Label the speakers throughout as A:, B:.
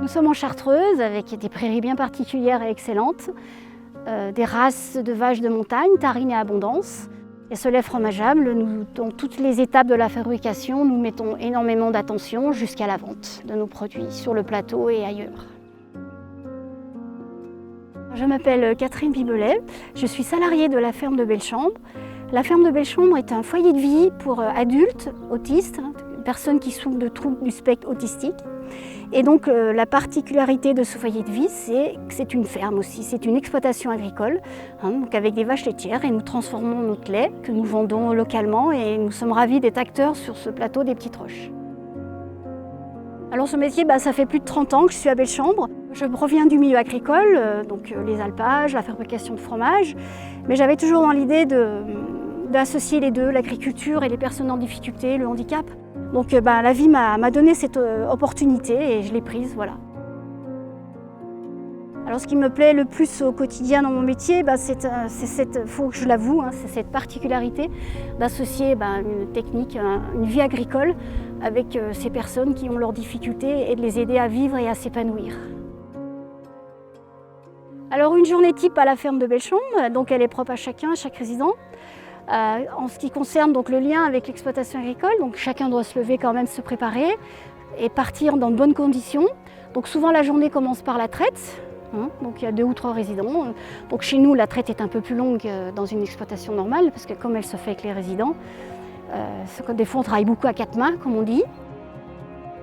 A: Nous sommes en Chartreuse avec des prairies bien particulières et excellentes, des races de vaches de montagne, tarines et abondance. Et ce lait fromageable, dans toutes les étapes de la fabrication, nous mettons énormément d'attention jusqu'à la vente de nos produits sur le plateau et ailleurs. Je m'appelle Catherine Pibelet, je suis salariée de la ferme de Bellechambre. La ferme de Bellechambre est un foyer de vie pour adultes, autistes, personnes qui souffrent de troubles du spectre autistique. Et donc la particularité de ce foyer de vie, c'est que c'est une ferme aussi, c'est une exploitation agricole, donc avec des vaches laitières, et nous transformons notre lait que nous vendons localement et nous sommes ravis d'être acteurs sur ce plateau des Petites Roches. Alors ce métier, ça fait plus de 30 ans que je suis à Bellechambre. Je reviens du milieu agricole, donc les alpages, la fabrication de fromage, mais j'avais toujours dans l'idée d'associer les deux, l'agriculture et les personnes en difficulté, le handicap. Donc la vie m'a donné cette opportunité et je l'ai prise, voilà. Alors ce qui me plaît le plus au quotidien dans mon métier, faut que je l'avoue, c'est cette particularité d'associer une technique, une vie agricole avec ces personnes qui ont leurs difficultés et de les aider à vivre et à s'épanouir. Alors une journée type à la ferme de Bellechambre, donc elle est propre à chacun, à chaque résident. En ce qui concerne donc le lien avec l'exploitation agricole, donc chacun doit se lever quand même, se préparer et partir dans de bonnes conditions. Donc souvent la journée commence par la traite, donc il y a 2 ou 3 résidents. Donc chez nous la traite est un peu plus longue dans une exploitation normale parce que comme elle se fait avec les résidents, des fois on travaille beaucoup à 4 mains comme on dit.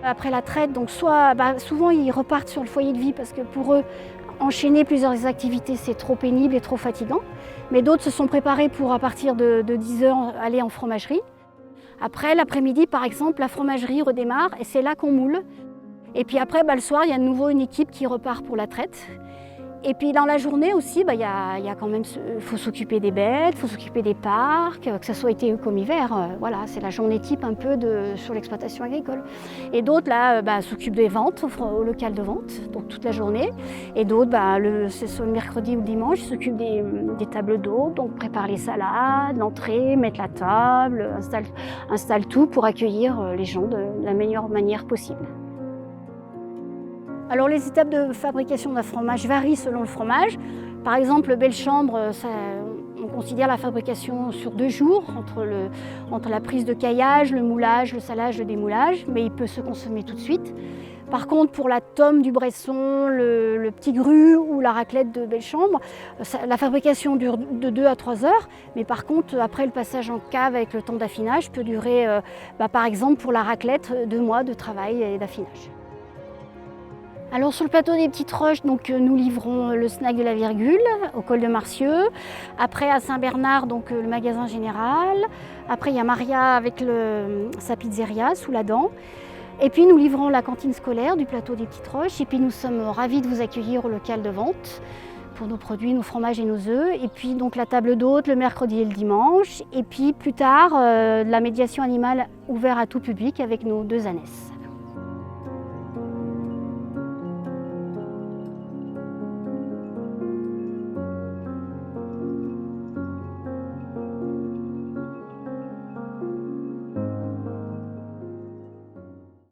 A: Après la traite, donc souvent ils repartent sur le foyer de vie parce que pour eux, enchaîner plusieurs activités, c'est trop pénible et trop fatigant. Mais d'autres se sont préparés pour, à partir de 10 h, aller en fromagerie. Après, l'après-midi, par exemple, la fromagerie redémarre et c'est là qu'on moule. Et puis après, le soir, il y a de nouveau une équipe qui repart pour la traite. Et puis dans la journée aussi, il y a quand même, faut s'occuper des bêtes, il faut s'occuper des parcs, que ce soit été comme hiver. Voilà, c'est la journée type un peu sur l'exploitation agricole. Et d'autres là, s'occupent des ventes au local de vente, donc toute la journée. Et d'autres, c'est soit le mercredi ou le dimanche, ils s'occupent des tables d'hôtes, donc préparent les salades, l'entrée, mettent la table, installent tout pour accueillir les gens de la meilleure manière possible. Alors les étapes de fabrication d'un fromage varient selon le fromage. Par exemple, le Bellechambre, on considère la fabrication sur 2 jours, entre la prise de caillage, le moulage, le salage, le démoulage, mais il peut se consommer tout de suite. Par contre, pour la tome du Bresson, le petit gru ou la raclette de Bellechambre, la fabrication dure de 2 à 3 heures, mais par contre, après le passage en cave avec le temps d'affinage peut durer, par exemple pour la raclette, 2 mois de travail et d'affinage. Alors sur le plateau des Petites Roches, nous livrons le snack de la Virgule au col de Marcieux. Après à Saint-Bernard, le magasin général. Après il y a Maria avec sa pizzeria sous la dent. Et puis nous livrons la cantine scolaire du plateau des Petites Roches. Et puis nous sommes ravis de vous accueillir au local de vente pour nos produits, nos fromages et nos œufs. Et puis la table d'hôtes le mercredi et le dimanche. Et puis plus tard, la médiation animale ouverte à tout public avec nos 2 ânesses.